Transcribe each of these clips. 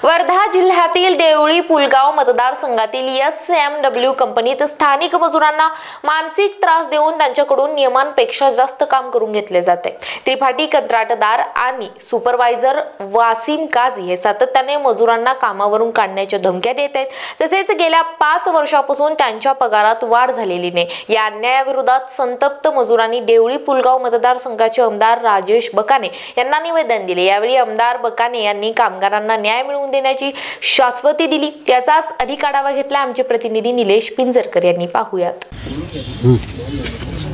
वर्धा जिल्ह्यातील देवळी पुलगाव मतदारसंघातील SMW कंपनीत स्थानिक मजुरांना मानसिक त्रास देऊन त्यांच्याकडून नियमांपेक्षा जास्त काम करून घेतले जाते। त्रिपाठी कंत्राटदार आणि सुपरवायझर वासिम काझी हे सातत्याने मजुरांना कामावरून काढण्याच्या धमक्या देत आहेत। तसेच गेल्या 5 वर्षांपासून त्यांच्या पगारात वाढ झालेली नाही। या अन्यायाविरोधात संतप्त मजुरांनी देवळी पुलगाव मतदारसंघाचे आमदार राजेश बकाने यांना निवेदन दिले। यावेळी आमदार बकाने यांनी कामगारांना न्याय मिळवून देण्याची शाश्वती दिली। त्याचाच अधिक आढावा घेतला आमचे प्रतिनिधी निलेश पिंजरकर यांनी। पाहूयात।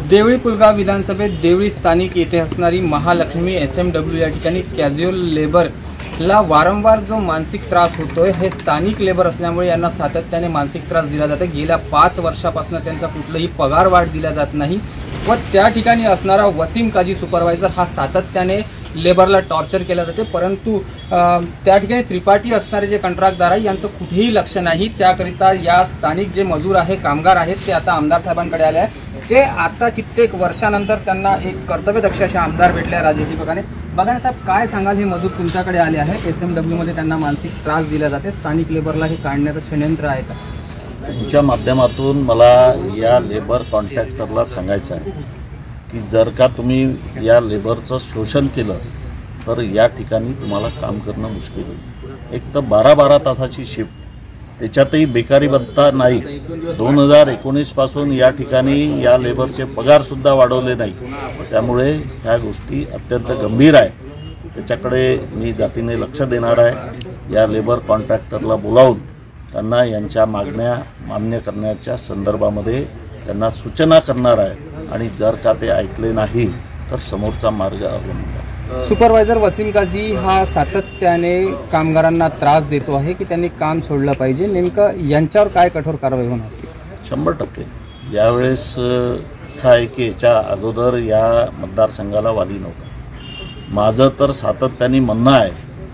देवळी पुलगाव विधानसभेत देवळी स्थानिक येथे असणारी महालक्ष्मी SMW या ठिकाणी कॅज्युअल लेबरला वारंवार जो मानसिक त्रास होतोय हे स्थानिक लेबर असल्यामुळे यांना सातत्याने मानसिक त्रास दिला जातो। गेल्या 5 वर्षापासून त्यांचा कुठलाही पगार वाढ दिला जात नाही व त्या ठिकाणी असणारा वसीम काझी सुपरवायझर हा सातत्याने लेबरला टॉर्चर केला जाते, परंतु त्या ठिकाणी त्रिपाठी असणारे जे कंत्राटदार आहे यांचं कुठेही लक्ष नाही। त्याकरिता या स्थानिक जे मजूर आहे कामगार आहेत ते आता आमदार साहेबांकडे आले आहे, जे आता कित्येक वर्षानंतर त्यांना एक कर्तव्यदक्ष असे आमदार भेटले राजेशजी बकाने। बकाने साहेब, काय सांगाल, हे मजूर तुमच्याकडे आले आहे, SMW मध्ये त्यांना मानसिक त्रास दिला जाते, स्थानिक लेबरला हे काढण्याचं षडयंत्र आहे का? तुमच्या माध्यमातून मला या लेबर कॉन्ट्रॅक्टरला सांगायचं आहे की जर का तुम्ही या लेबरचं शोषण केलं तर या ठिकाणी तुम्हाला काम करणं मुश्किल होईल। एक तर 12-12 तासाची शिफ्ट, त्याच्यातही बेकारी भत्ता नाही। 2019 पासून या ठिकाणी या लेबरचे पगारसुद्धा वाढवले नाही, त्यामुळे ह्या गोष्टी अत्यंत गंभीर आहे। त्याच्याकडे मी जातीने लक्ष देणार आहे। या लेबर कॉन्ट्रॅक्टरला बोलावून त्यांना यांच्या मागण्या मान्य करण्याच्या संदर्भामध्ये त्यांना सूचना करणार आहे आणि जर का ते ऐकले नाही तर समोरचा मार्ग अवलंबणार। सुपरवायझर वसीम काझी हा सातत्याने कामगारांना त्रास देतो आहे की त्यांनी काम सोडलं पाहिजे, नेमकं यांच्यावर काय कठोर कारवाई होणार? 100% यावेळेस असं आहे की याच्या अगोदर या मतदारसंघाला वाली नव्हता। माझं तर सातत्याने म्हणणं आहे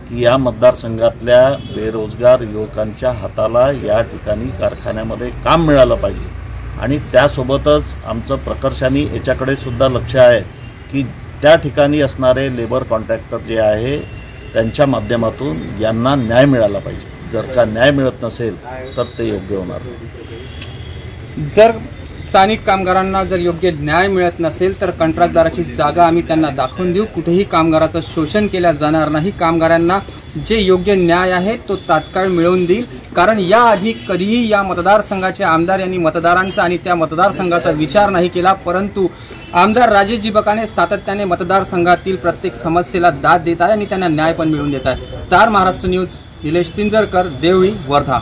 की या मतदारसंघातल्या बेरोजगार युवकांच्या हाताला या ठिकाणी कारखान्यामध्ये काम मिळालं पाहिजे आणि त्यासोबतच आमचं प्रकर्षाने याच्याकडे सुद्धा लक्ष आहे की त्या ठिकाणी असणारे लेबर कॉन्ट्रॅक्टर जे आहे त्यांच्या माध्यमातून यांना न्याय मिळाला पाहिजे। जर का न्याय मिळत नसेल तर ते योग्य होणार नाही। जर स्थानिक कामगारांना जर योग्य न्याय मिळत नसेल तर कंत्राटदाराची जागा आम्ही त्यांना दाखवून देऊ। कुठेही कामगाराचं शोषण केलं जाणार नाही। कामगारांना जे योग्य न्याय आहे तो तात्काळ मिळवून देईल, कारण याआधी कधीही या मतदारसंघाचे आमदार यांनी मतदारांचा आणि त्या मतदारसंघाचा विचार नाही केला, परंतु आमदार राजेशजी बकाने सातत्याने मतदारसंघातील प्रत्येक समस्येला दाद देत आहे आणि त्यांना न्याय पण मिळवून देत आहे। Star Maharashtra news, Nilesh Pinjarkar, Deoli, Wardha.